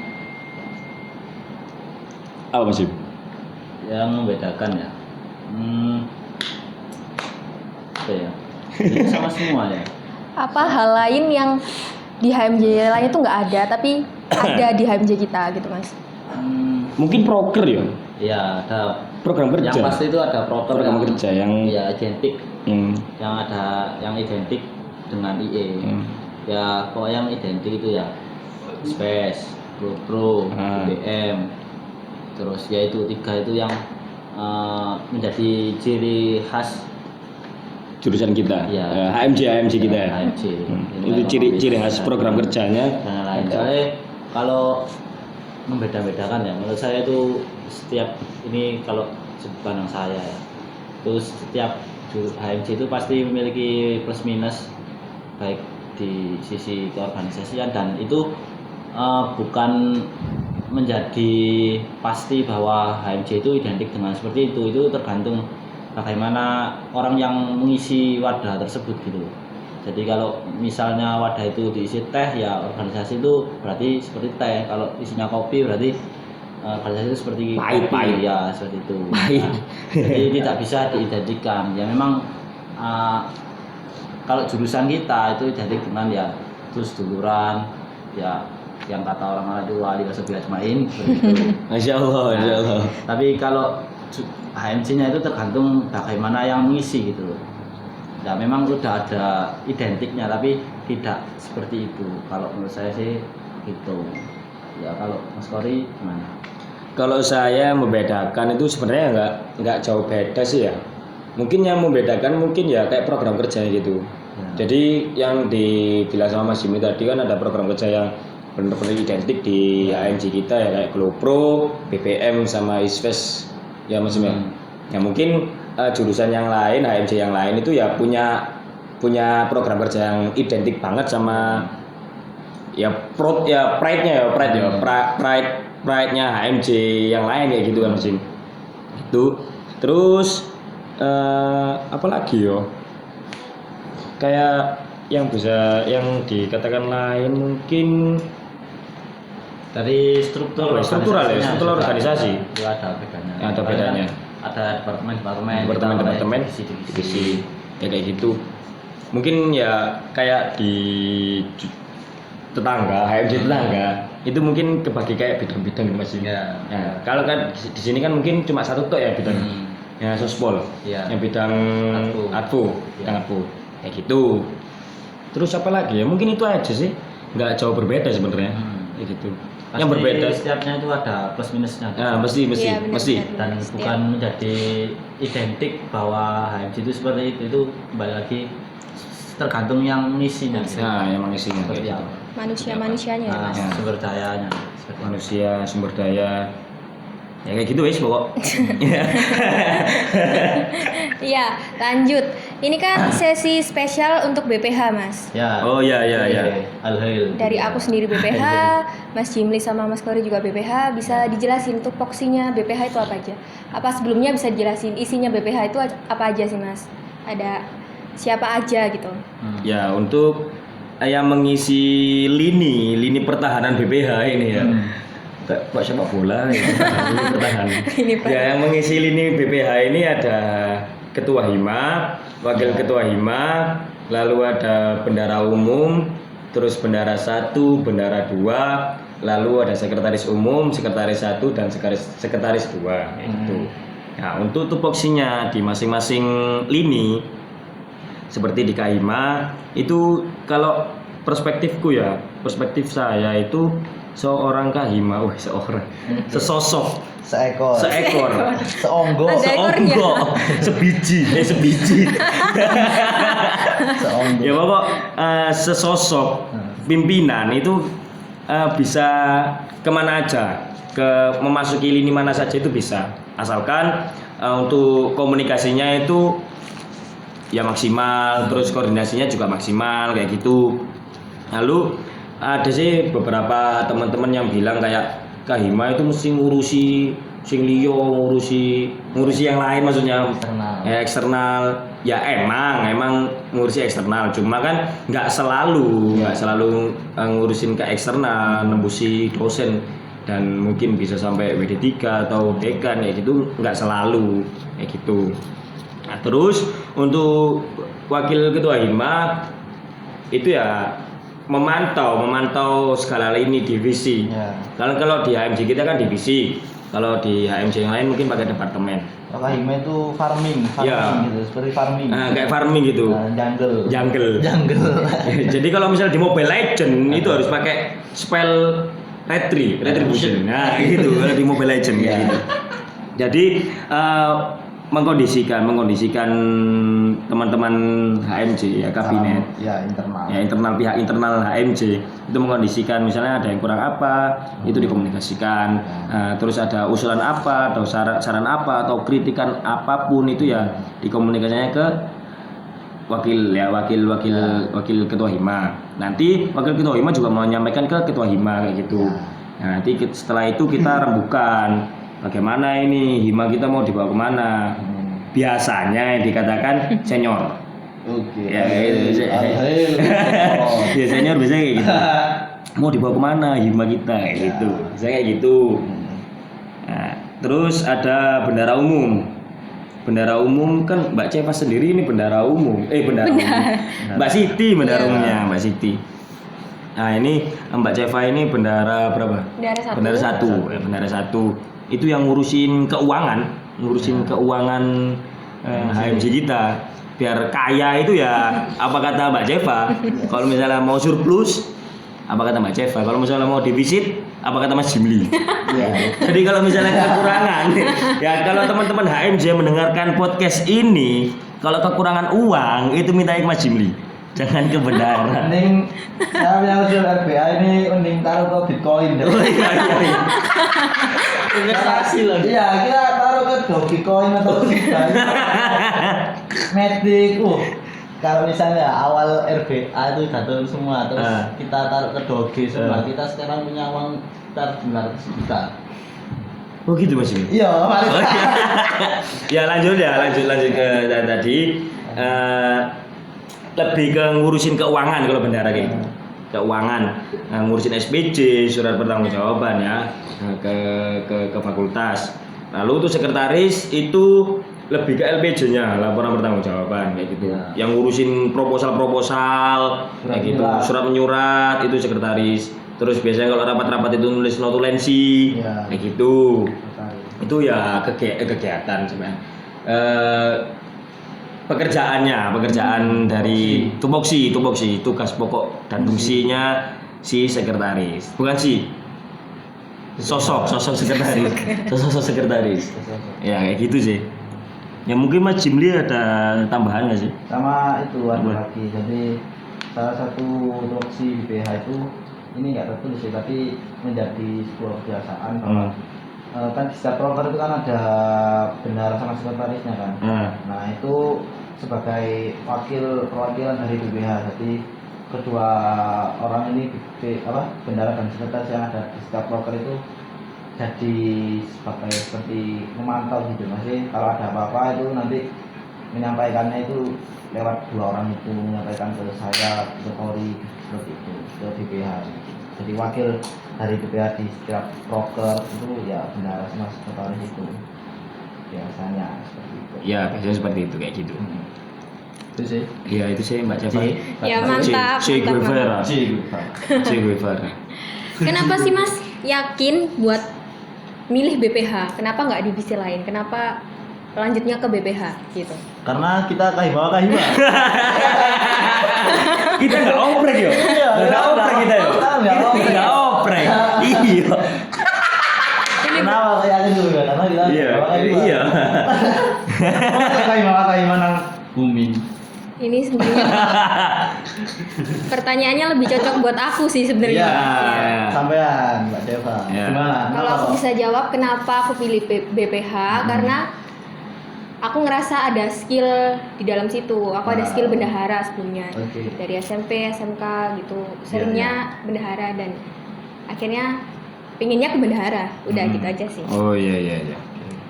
Apa Mas Jim? Yang membedakan ya. Apa ya? Itu sama semua ya. Apa hal lain yang di HMJ lain itu nggak ada tapi ada di HMJ kita gitu Mas? Mungkin proker ya. Ya, ada Program kerja. yang pasti itu ada program kerja yang ya identik, yang ada yang identik dengan IE. Ya, kalau yang identik itu ya SPES, Pro, BM. Terus ya itu 3 itu yang menjadi ciri khas jurusan kita. Ya. HMJ kita ya. HMJ. Itu ciri khas program kerjanya. Dan lain. Soalnya kalau membeda-bedakan ya, menurut saya itu setiap ini kalau sudut pandang saya ya, terus setiap HMJ itu pasti memiliki plus minus baik di sisi keorganisasian dan itu bukan menjadi pasti bahwa HMJ itu identik dengan seperti itu tergantung bagaimana orang yang mengisi wadah tersebut gitu. Jadi kalau misalnya wadah itu diisi teh ya organisasi itu berarti seperti teh. Kalau isinya kopi berarti organisasi itu seperti pahit. kopi ya seperti itu. Pahit. Nah, jadi tidak bisa diidentikan. Ya memang kalau jurusan kita itu identik dengan ya terus duluran ya yang kata orang-orang itu wali wasabi ajmain seperti itu. Masya Allah. Tapi kalau HMJ-nya itu tergantung bagaimana yang mengisi gitu loh. Ya memang udah ada identiknya tapi tidak seperti itu. Kalau menurut saya sih gitu. Ya kalau Mas Kori gimana? Kalau saya membedakan itu sebenarnya nggak jauh beda sih ya. Mungkin yang membedakan mungkin ya kayak program kerjanya gitu. Ya. Jadi yang dibilang sama Mas Jimmy tadi kan ada program kerja yang benar-benar identik di HMJ kita ya kayak GloPro, BPM sama ISPES ya Mas Jimmy. Ya mungkin jurusan yang lain, HMJ yang lain itu ya punya program kerja yang identik banget sama ya pride-nya HMJ yang lain kayak gitu kan Mas Jim. Itu terus apa lagi yo? Kayak yang dikatakan lain mungkin dari struktural organisasi. Itu ada bedanya. Ada bedanya. Ada departemen, divisi ya kayak gitu. Mungkin ya kayak di tetangga, HMJ tetangga itu mungkin kebagi kayak bidang-bidang gitu Mas. Ya. Ya, kalau kan di sini kan mungkin cuma satu tok ya bidang. Ya sospol. Ya. Yang bidang advo, Ya. kayak gitu. Terus apa lagi ya? Mungkin itu aja sih. Nggak jauh berbeda sebenarnya. Kayak gitu. Pasti yang berbeda setiapnya itu ada plus minusnya. Nah, mesti Iya, benar. Dan bukan menjadi identik bahwa HMJ itu seperti itu kembali lagi tergantung yang mengisinya. Nah, yang mengisinya Seperti kayak gitu. apa? Manusia-manusianya ya Mas. Sumber dayanya. Seperti apa? Manusia, sumber daya. Ya kayak gitu wes pokok. Iya, lanjut. Ini kan sesi spesial untuk BPH, Mas. Ya. Oh iya. Al-Hail. Dari aku sendiri BPH, Mas Jimli sama Mas Kori juga BPH. Bisa dijelasin tupoksinya BPH itu apa aja? Apa sebelumnya bisa dijelasin isinya BPH itu apa aja sih, Mas? Ada siapa aja gitu? Ya, untuk yang mengisi lini pertahanan BPH ini ya. Kok sepak bola ya, lini pertahanan. Ya, yang mengisi lini BPH ini ada ketua hima, wakil ketua hima, lalu ada bendara umum, terus bendara 1, bendara 2, lalu ada sekretaris umum, sekretaris 1 dan sekretaris 2 gitu. Nah, untuk tupoksinya di masing-masing lini seperti di Kahima itu kalau perspektif saya itu seorang Kahima, sesosok, Seekor. Seonggok. Ada ekornya. sebiji. Seonggok. Ya pokok sesosok pimpinan itu bisa kemana aja, memasuki lini mana saja itu bisa, asalkan untuk komunikasinya itu ya maksimal, terus koordinasinya juga maksimal kayak gitu. Lalu ada sih beberapa teman-teman yang bilang kayak Kahima itu mesti ngurusi sing liyo, ngurusi yang lain, maksudnya eksternal. Ya emang ngurusi eksternal, cuma kan nggak selalu ngurusin ke eksternal, nembusi dosen dan mungkin bisa sampai WD3 atau dekan kayak gitu, nggak selalu kayak gitu. Nah, terus untuk wakil ketua Hima itu ya memantau segala lini divisi. Ya. Kalau di HMJ kita kan divisi, kalau di HMJ yang lain mungkin pakai departemen. Kalau Kahima itu farming Ya. gitu, seperti farming. Nah, kayak farming gitu. Jungle. Jadi kalau misalnya di Mobile Legend itu harus pakai spell retribution. Nah, gitu kalau di Mobile Legend kayak gitu. Jadi mengkondisikan teman-teman HMJ ya kabinet. Ya, internal. Ya pihak internal HMJ itu mengkondisikan misalnya ada yang kurang apa itu dikomunikasikan. Terus ada usulan apa atau saran apa atau kritikan apapun itu ya dikomunikasinya ke wakil ketua Hima. Nanti wakil ketua Hima juga menyampaikan ke ketua Hima kayak gitu. Nah, nanti setelah itu kita rembukan bagaimana ini Hima kita mau dibawa kemana. Biasanya yang dikatakan senior. Oke. Ya gitu. Ya senior biasanya kayak gitu. Mau dibawa kemana Hima kita kayak gitu. Biasanya kayak gitu. Nah, terus ada bendara umum. Bendara umum kan Mbak Ceva sendiri ini bendara umum. Mbak Siti bendara umumnya, Mbak Siti. Nah, ini Mbak Ceva ini bendara berapa? Bendara satu. Itu yang ngurusin keuangan HMJ kita. Biar kaya itu ya apa kata Mbak Ceva. Kalau misalnya mau surplus apa kata Mbak Ceva. Kalau misalnya mau defisit apa kata Mas Jimli. Jadi kalau misalnya kekurangan ya kalau teman-teman HMJ mendengarkan podcast ini, kalau kekurangan uang itu minta ke Mas Jimli. Jangan ke bendara. Mending saya yang usul RBA ini mending taruh ke Bitcoin deh. Investasi loh. Iya, kita taruh ke Dogecoin atau Bitcoin. Matic. Kalau misalnya awal RBA itu jatuh semua, terus kita taruh ke Doge semua, kita sekarang punya uang sekitar 900 juta. Oh gitu Mas. Iya, Ya lanjut ke tadi. Lebih ke ngurusin keuangan kalau bendara kayak gitu. Keuangan, ngurusin SPJ, surat pertanggungjawaban ya, ke fakultas. Lalu untuk sekretaris itu lebih ke LPJ-nya, laporan pertanggungjawaban kayak gitu. Yang ngurusin proposal kayak gitu, surat menyurat itu sekretaris. Terus biasanya kalau rapat-rapat itu nulis notulensi kayak gitu. Itu ya kegiatan sebenarnya. Pekerjaan dari tupoksi tugas pokok dan fungsinya si sekretaris, bukan sih sosok sekretaris. Ya kayak gitu sih. Ya mungkin Mas Jimli ada tambahan nggak sih? Sama itu ada lagi. Jadi salah satu tupoksi BPH itu ini nggak tertulis sih, tapi menjadi sebuah kebiasaan bahwa kan di setiap proker itu kan ada bendara sama sekretarisnya kan. Nah itu sebagai perwakilan dari BPH, jadi kedua orang ini bendara dan sekretaris yang ada di setiap proker itu jadi seperti memantau gitu. Masih kalau ada apa-apa itu nanti menyampaikannya itu lewat dua orang itu, menyampaikan ke saya, ke Polri, seperti itu, ke BPH. Jadi wakil dari BPH di setiap proker itu ya bendara sama sekretaris itu biasanya seperti itu. Ya biasanya seperti itu kayak gitu. Itu sih. Iya itu sih Mbak Ceva. Ya mantap. Che Guevara. Kenapa sih Mas yakin buat milih BPH? Kenapa nggak divisi lain? Kenapa lanjutnya ke BPH gitu. Karena kita kahibawa kahibawa. Kita nggak oprek yo. Iya, Nggak oprek kita yo. Kita nggak oprek. Iya. Kenapa kayak gitu ya? Karena kita Iya. Iya. kahibawa kahibawa nang bumi. Ini sebenarnya pertanyaannya lebih cocok buat aku sih sebenarnya. Iya. Sampean Mbak Deva. Iya. Gimana? Kalau aku bisa jawab kenapa aku pilih BPH karena aku ngerasa ada skill di dalam situ. Aku ada skill bendahara sebelumnya. Oke. Dari SMP, SMK gitu. Seringnya bendahara dan akhirnya pinginnya ke bendahara. Udah gitu aja sih. Oh iya.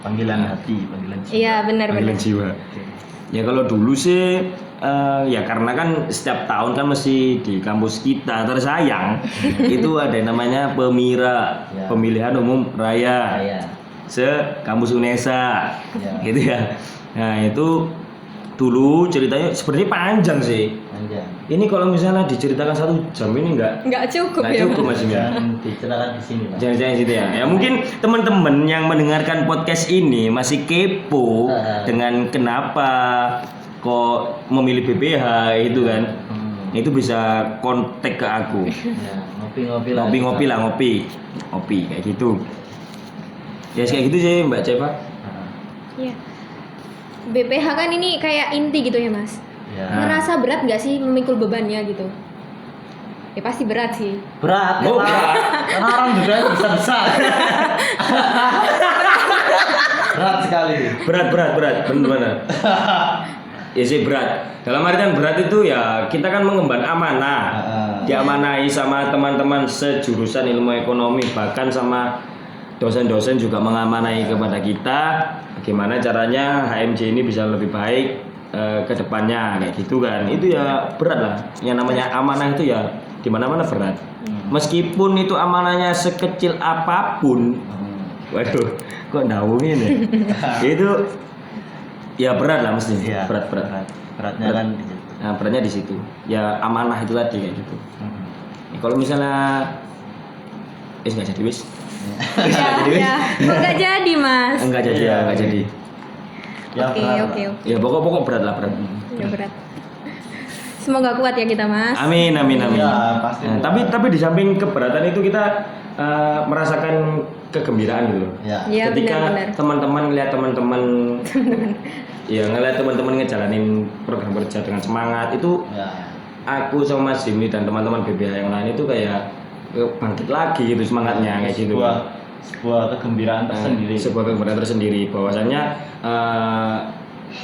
Panggilan hati, panggilan jiwa. Iya, benar-benar. Panggilan jiwa. Ya kalau dulu sih ya karena kan setiap tahun kan mesti di kampus kita tersayang itu ada yang namanya PEMIRA, Ya. pemilihan umum raya Iya. se kampus UNESA, Ya. gitu ya. Nah itu dulu ceritanya sebenarnya panjang sih. Panjang. Ini kalau misalnya diceritakan 1 jam ini nggak Cukup ya. cukup Mas ya. Jangan diceritakan di sini, Pak. Jangan situ ya. Ya mungkin teman-teman yang mendengarkan podcast ini masih kepo dengan kenapa kok memilih BPH itu kan. Itu bisa kontak ke aku. Ya, ngopi-ngopi lah. Ngopi-ngopi lah, ngopi kayak gitu. Ya kayak gitu sih Mbak Ceva. Iya. BPH kan ini kayak inti gitu ya Mas. Ya. Ngerasa berat nggak sih memikul bebannya gitu? Ya pasti berat sih. Berat. Oh, karena- berat. Karena orang juga besar-besar. Berat sekali. Berat, benar. Ya sih berat. Dalam artian berat itu ya kita kan mengemban amanah. Diamanahi sama teman-teman sejurusan ilmu ekonomi, bahkan sama dosen-dosen juga mengamanahi kepada kita bagaimana caranya HMJ ini bisa lebih baik ke depannya kayak gitu kan. Itu ya berat lah. Yang namanya amanah itu ya di mana-mana berat. Meskipun itu amanahnya sekecil apapun. Waduh, kok daungin ya? Itu ya berat lah mesti. Iya. Berat. Beratnya kan di situ. Nah, beratnya di situ. Ya amanah itu tadi kayak gitu. Ya, kalau misalnya nggak jadi wis. Ya. Kok nggak jadi Mas? Enggak jadi ya, enggak jadi. Ya, Oke. berat. Ya pokok berat lah berat. Ya berat. Semoga kuat ya kita Mas. Amin. Ya, pasti. Nah, tapi di samping keberatan itu kita merasakan kegembiraan gitu loh. Ya. Iya Ketika benar-benar. teman-teman ngeliat teman-teman ya ngeliat teman-teman ngejalanin program kerja dengan semangat itu Ya. aku sama Mas Jimmy dan teman-teman BBH yang lain itu kayak bangkit lagi gitu semangatnya kayak gitu. Sebuah kegembiraan tersendiri. Sebuah kegembiraan tersendiri bahwasanya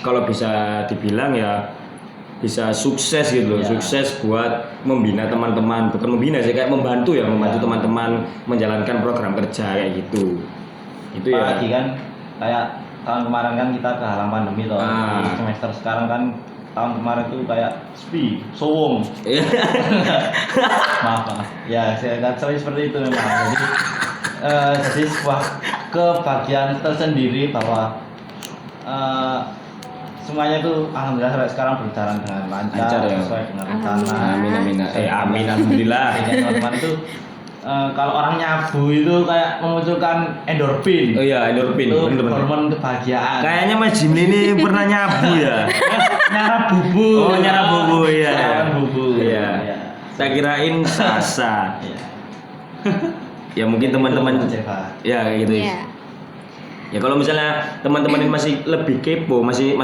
kalau bisa dibilang ya bisa sukses gitu loh, Ya. sukses buat membina teman-teman, bukan membina sih kayak membantu teman-teman menjalankan program kerja kayak gitu. Itu ya. Apalagi kan kayak tahun kemarin kan kita kehalang pandemi toh. Ah. Di semester sekarang kan tahun kemarin tuh kayak sowong. Maaf. Ya, saya seperti itu memang. Jadi sebuah kebahagiaan tersendiri bahwa semuanya tuh alhamdulillah sampai sekarang berjalan dengan lancar, Lancar ya. sesuai dengan rencana. Amin. Amin alhamdulillah. Dan teman-teman itu kalau orang nyabu itu kayak memunculkan endorfin. Oh iya, endorfin. Itu Bener-bener. hormon kebahagiaan. Kayaknya Mas Jimmy ini pernah nyabu ya. Nyarap bubu. Oh, nyarap bubu ya. Nyarap bubu. Iya. Iya. Saya kirain sasa. Iya. Ya mungkin teman-teman Jeva. ya kayak gitu. Iya. Ya kalau misalnya teman-teman ini masih lebih kepo, maksudnya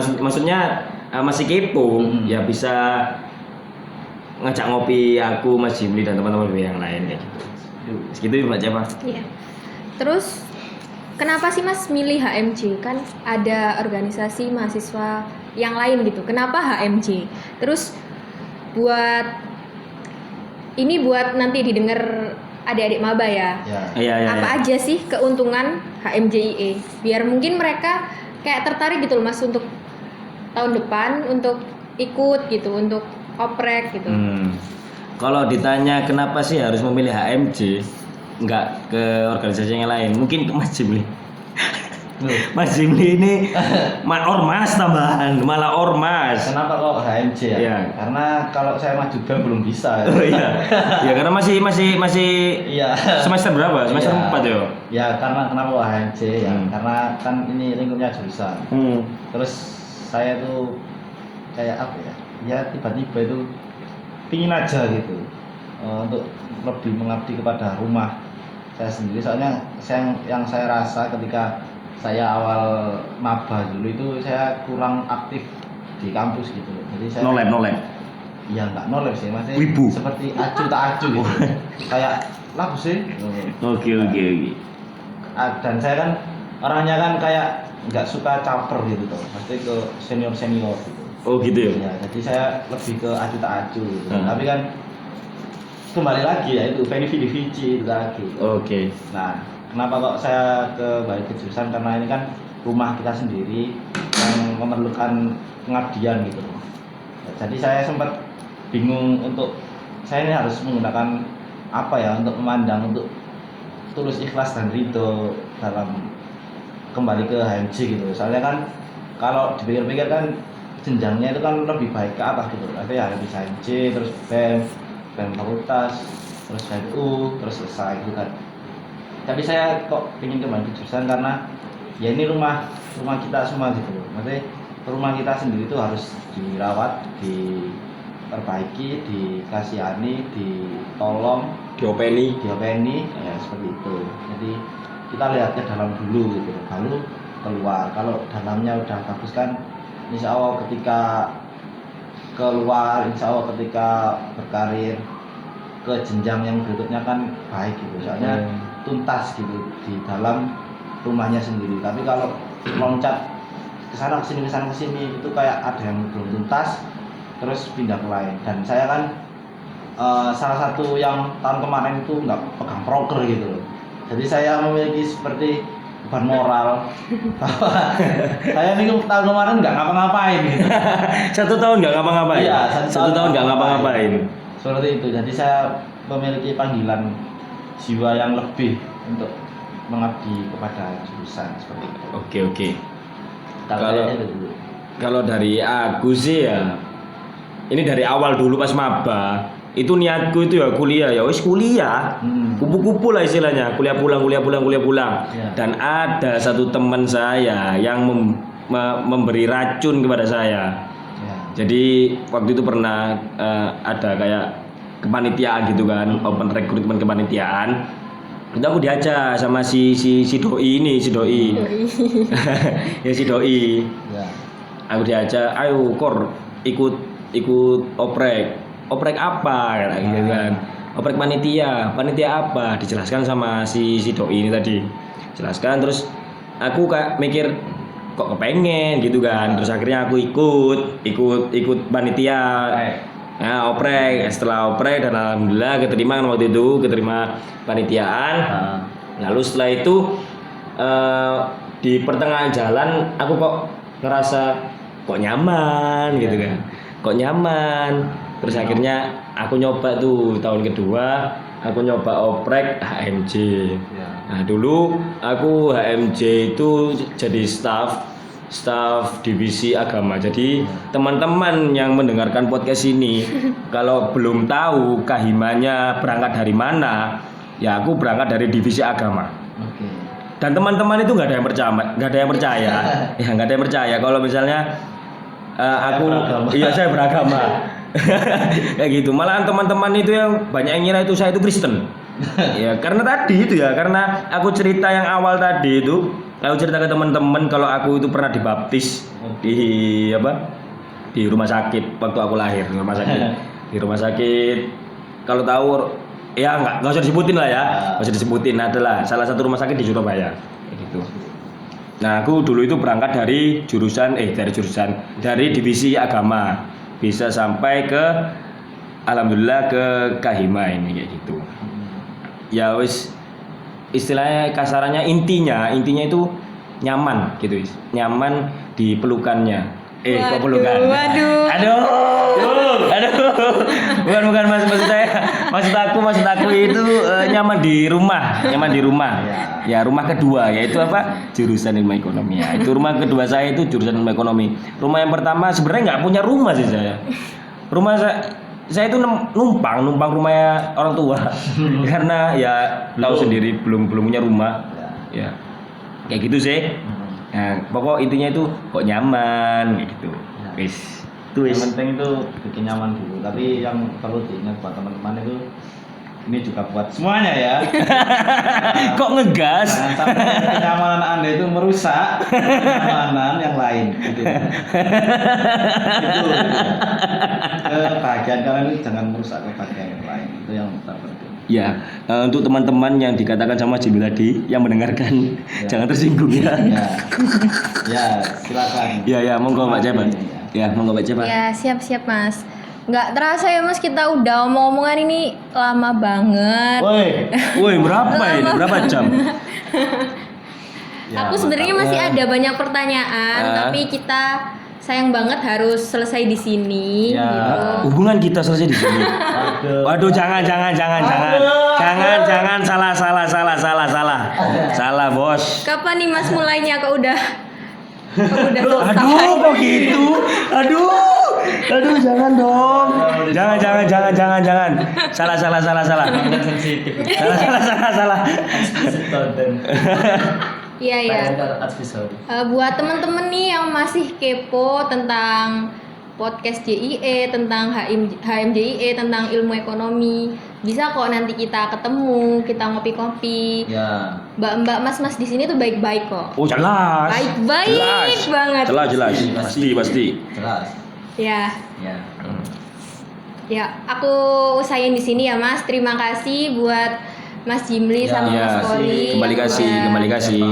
masih kepo, ya bisa ngajak ngopi aku, Mas Jimli dan teman-teman yang lain kayak gitu. Segitu Mbak Jeva. Iya. Terus kenapa sih Mas milih HMJ? Kan ada organisasi mahasiswa yang lain gitu. Kenapa HMJ? Terus buat nanti didengar adik-adik maba ya. Ya. Iya. Apa aja sih keuntungan HMJIE? Biar mungkin mereka kayak tertarik gitu loh Mas untuk tahun depan untuk ikut gitu, untuk oprek gitu. Kalau ditanya kenapa sih harus memilih HMJ, nggak ke organisasi yang lain, mungkin ke Mas Jimli. Mas Jimli ini ormas tambahan, malah ormas. Kenapa kok HMJ ya? Iya. Karena kalau saya maju BEM belum bisa. Oh iya. Ya karena masih Iya. semester berapa? Semester Iya. 4 ya. Ya karena kenapa kok HMJ ya? Hmm. Karena kan ini lingkupnya jurusan. Terus saya tuh kayak apa ya? Ya tiba-tiba itu pingin aja gitu untuk lebih mengabdi kepada rumah saya sendiri. Soalnya yang saya rasa ketika saya awal maba dulu itu saya kurang aktif di kampus gitu. Jadi saya No lab. ya nggak nolep sih, maksudnya Wibu. seperti acu tak acu gitu. Kayak lagu sih. Oke. Dan saya kan orangnya kan kayak nggak suka caper gitu tuh, pasti ke senior gitu. Oh gitu ya. Ya, jadi saya lebih ke acu tak acu gitu. Hmm. Tapi kan kembali lagi ya itu Vici itu lagi. Oke. Nah, kenapa kok saya balik ke jurusan? Karena ini kan rumah kita sendiri yang memerlukan pengabdian gitu. Jadi saya sempat bingung untuk saya ini harus menggunakan apa ya untuk memandang untuk tulus ikhlas dan ridho dalam kembali ke HMJ gitu. Soalnya kan kalau dipikir-pikir kan jenjangnya itu kan lebih baik ke atas gitu. Artinya habis HMJ terus BEM fakultas, terus FU, terus selesai gitu kan. Tapi saya kok ingin kembali ke jurusan karena ya ini rumah kita semua gitu loh. Maksudnya rumah kita sendiri itu harus dirawat, diperbaiki, dikasihani, ditolong, Diopeni. ya seperti itu. Jadi kita lihat ke dalam dulu gitu, baru keluar. Kalau dalamnya udah bagus kan, insya Allah ketika keluar, insya Allah ketika berkarir ke jenjang yang berikutnya kan baik gitu. Soalnya tuntas gitu di dalam rumahnya sendiri. Tapi kalau loncat kesana kesini itu kayak ada yang belum tuntas, terus pindah ke lain. Dan saya kan salah satu yang tahun kemarin itu nggak pegang proker gitu loh. Jadi saya memiliki seperti beban moral bahwa saya minggu tahun kemarin nggak ngapa-ngapain gitu. 1 tahun nggak ngapa-ngapain. Iya, 1 tahun nggak ngapa-ngapain. Seperti itu. Jadi saya memiliki panggilan jiwa yang lebih untuk mengabdi kepada jurusan seperti itu. Oke. Kalau itu dulu. Kalau dari aku sih ya, ini dari awal dulu pas maba, itu niatku itu ya kuliah, ya wis kuliah. Kupu-kupu lah istilahnya, kuliah pulang. Ya. Dan ada satu teman saya yang memberi racun kepada saya. Ya. Jadi waktu itu pernah ada kayak kepanitiaan gitu kan, open recruitment kepanitiaan. Itu aku diajak sama si doi ini, si doi. Ya si doi. Ya. Aku diajak, ayo Kor ikut oprek apa gitu kan. Oprek panitia apa? Dijelaskan sama si doi ini tadi. Jelaskan, terus aku kayak mikir kok kepengen gitu kan. Terus akhirnya aku ikut panitia. Nah, oprek. Setelah oprek dan alhamdulillah keterima waktu itu, keterima panitiaan. Lalu setelah itu di pertengahan jalan aku kok ngerasa kok nyaman gitu kan. Kok nyaman. Terus akhirnya aku nyoba tuh tahun kedua, aku nyoba oprek HMJ. Nah, dulu aku HMJ itu jadi staff divisi agama. Jadi teman-teman yang mendengarkan podcast ini kalau belum tahu kahimanya berangkat dari mana, ya aku berangkat dari divisi agama. Oke. Dan teman-teman itu nggak ada yang percaya, ya nggak ada yang percaya kalau misalnya saya beragama. Kayak gitu. Malahan teman-teman itu yang banyak yang ngira itu saya itu Kristen. Ya karena tadi itu ya, karena aku cerita yang awal tadi itu, aku cerita ke teman-teman kalau aku itu pernah dibaptis di rumah sakit waktu aku lahir, di rumah sakit. Kalau tahu ya nggak usah disebutin lah ya, nggak usah disebutin, adalah salah satu rumah sakit di Surabaya, kayak gitu. Nah aku dulu itu berangkat dari divisi agama, bisa sampai ke alhamdulillah ke kahima ini kayak gitu. Ya wis istilahnya kasarannya intinya itu nyaman gitu, nyaman di pelukannya. Kok pelukan? Waduh. Aduh. Bukan maksud saya. maksud aku itu nyaman di rumah. Ya, rumah kedua yaitu apa? Jurusan ilmu ekonomi. Ya, itu rumah kedua saya itu jurusan ilmu ekonomi. Rumah yang pertama sebenarnya nggak punya rumah sih saya. Rumah saya itu numpang rumahnya orang tua. Karena ya tahu sendiri belum punya rumah. Ya. Kayak gitu sih. Nah, pokok intinya itu kok nyaman kayak gitu. Wis. Yang penting itu bikin nyaman dulu. Tapi yang perlu diingat buat teman-teman itu ini juga buat semuanya ya. Kok ngegas? Jangan sampai kenyamanan Anda itu merusak kenyamanan yang lain. Gitu. Kebahagiaan kalian itu jangan merusak kebahagiaan yang lain. Itu yang terpenting. Ya, untuk teman-teman yang dikatakan sama Jimmy tadi yang mendengarkan jangan tersinggung ya. Ya, silakan. Ya, monggo Mbak Cepat. Ya, monggo Mbak Cepat. Ya, siap-siap Mas. Nggak terasa ya Mas, kita udah omong-omongan ini lama banget. Woi, berapa ini? Berapa jam? Ya, Aku sebenarnya masih ada banyak pertanyaan, tapi kita sayang banget harus selesai di sini. Ya. Gitu. Hubungan kita selesai di sini. Waduh, jangan. Jangan salah, Bos. Kapan nih Mas mulainya? Kok udah selesai? Kok gitu? Aduh, jangan dong. Jangan. Salah. Salah. Iya. Buat temen-temen nih yang masih kepo tentang podcast JIE, tentang HMJIE, tentang ilmu ekonomi, bisa kok nanti kita ketemu, kita ngopi-ngopi. Ya. Mbak, mas di sini tuh baik-baik kok. Oh, jelas. Baik banget. Jelas. Pasti. Jelas. Ya. Ya. Ya, aku usahain di sini ya Mas. Terima kasih buat Mas Jimli sama Ya, Mas Koli. kembali kasih.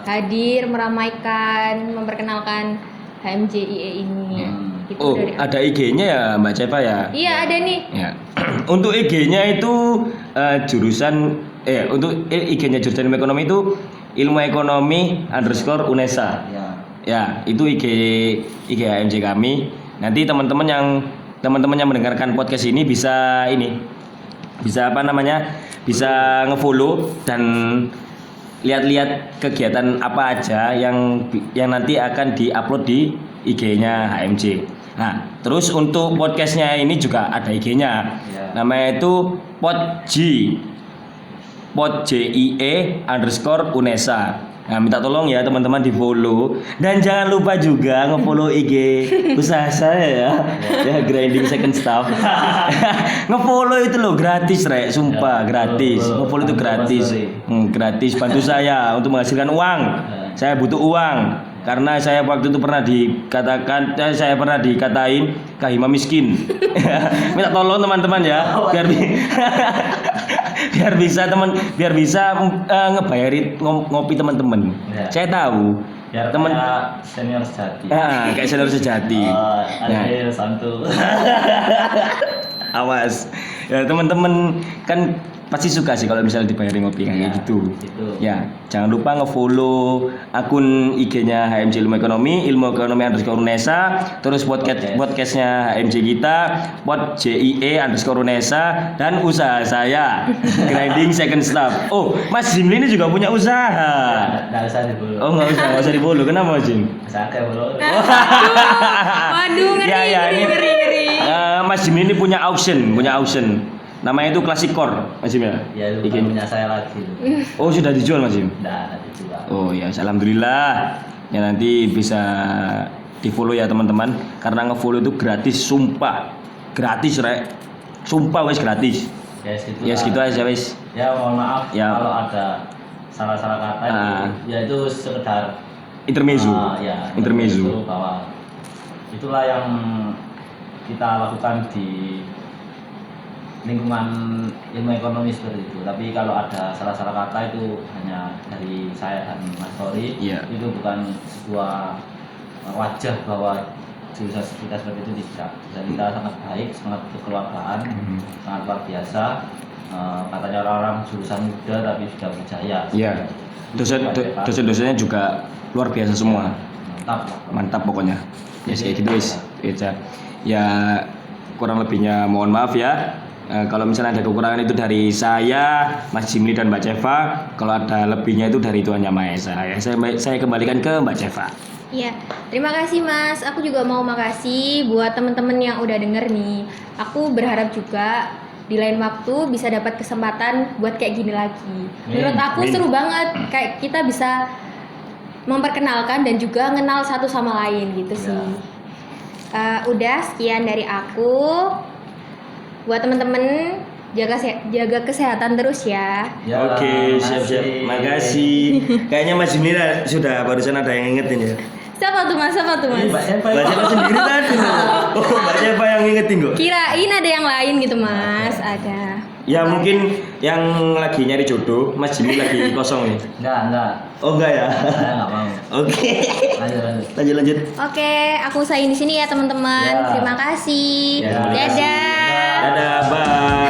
Hadir meramaikan, memperkenalkan HMJIE ini. Itu Oh, dari aku. ada IG-nya ya Mbak Cepa ya? Iya, ada nih. Ya. Untuk IG-nya itu untuk IG-nya jurusan ilmu ekonomi itu ilmu ekonomi _UNESA. Ya, itu IG HMJ kami. Nanti teman-teman yang mendengarkan podcast ini bisa bisa ngefollow dan lihat-lihat kegiatan apa aja yang nanti akan diupload di IG-nya HMJ. Nah, terus untuk podcastnya ini juga ada IG-nya. Namanya itu PodJIE_UNESA. Nah, minta tolong ya teman-teman di follow dan jangan lupa juga nge-follow IG usaha saya ya. Ya, Grinding Second Staff. Nge-follow itu loh gratis, Rek, sumpah gratis. Nge-follow itu gratis. Gratis, bantu saya untuk menghasilkan uang. Saya butuh uang karena saya waktu itu pernah dikatain kahima miskin. Minta tolong teman-teman ya biar bisa ngebayarin ngopi teman-teman. Saya tahu Biar teman senior sejati. kayak senior sejati. Ada santu. Awas ya teman-teman kan pasti suka sih kalau misalnya dibayarin ngopi kayak gitu. Ya, jangan lupa nge-follow akun IG-nya HMJ Ilmu Ekonomi _UNESA, terus podcastnya HMJ kita, PodJIE_UNESA, dan usaha saya Grinding Second Staff. Oh, Mas Jimli ini juga punya usaha. Nggak usah dibulu. Oh, nggak usah di-follow. Kenapa, Jim? Saya bulu. Waduh, ngeri. Mas Jimli ini punya auction. Namanya itu Classic Core, Mas Jim ya? Ya, itu bukan punya saya lagi. Oh, sudah dijual, Mas Jim? Nggak dijual. Oh ya, alhamdulillah. Ya nanti bisa di-follow ya teman-teman, karena nge-follow itu gratis, sumpah. Gratis, Rek. Sumpah wes gratis. Ya segitu aja wes. Ya, mohon maaf Ya. kalau ada salah-salah kata ya itu sekedar Intermezzo. Intermezzo bahwa itulah yang kita lakukan di lingkungan ilmu ekonomi seperti itu. Tapi kalau ada salah-salah kata itu hanya dari saya dan Mas Tori. Itu bukan sebuah wajah bahwa jurusan kita seperti itu, tidak. Dan kita sangat baik, sangat kekeluargaan, sangat luar biasa. Katanya orang-orang jurusan muda tapi sudah berjaya. Iya. Dosen-dosennya juga luar biasa semua. Mantap pokoknya. Ya kayak gitu wis. Ya kurang lebihnya mohon maaf ya. Kalau misalnya ada kekurangan itu dari saya, Mas Jimli dan Mbak Ceva. Kalau ada lebihnya itu dari Tuhan Yang Maha Esa. Ya, saya kembalikan ke Mbak Ceva. Iya, terima kasih Mas. Aku juga mau makasih buat temen-temen yang udah denger nih. Aku berharap juga di lain waktu bisa dapat kesempatan buat kayak gini lagi. Menurut aku Amin. seru banget, kayak kita bisa memperkenalkan dan juga kenal satu sama lain gitu sih. Udah sekian dari aku. Buat temen-temen jaga kesehatan terus ya. Ya, Oke, siap-siap. Makasih. Kayaknya Mas Jimli sudah barusan ada yang ngingetin ya. Siapa tuh Mas? Ini Mbak Eva. Mbak Ceva sendiri tadi. Oh, Mbak Ceva yang ngingetin kok. Kirain ada yang lain gitu Mas. Ada. Ya mungkin yang lagi nyari jodoh, Mas Jimli lagi kosong nih. Enggak. Oh enggak ya? Saya enggak mau. Oke. Lanjut. Lanjut. Oke, aku usahain di sini ya teman-teman. Ya. Terima kasih. Ya, terima kasih. Dadah. Dadah, bye.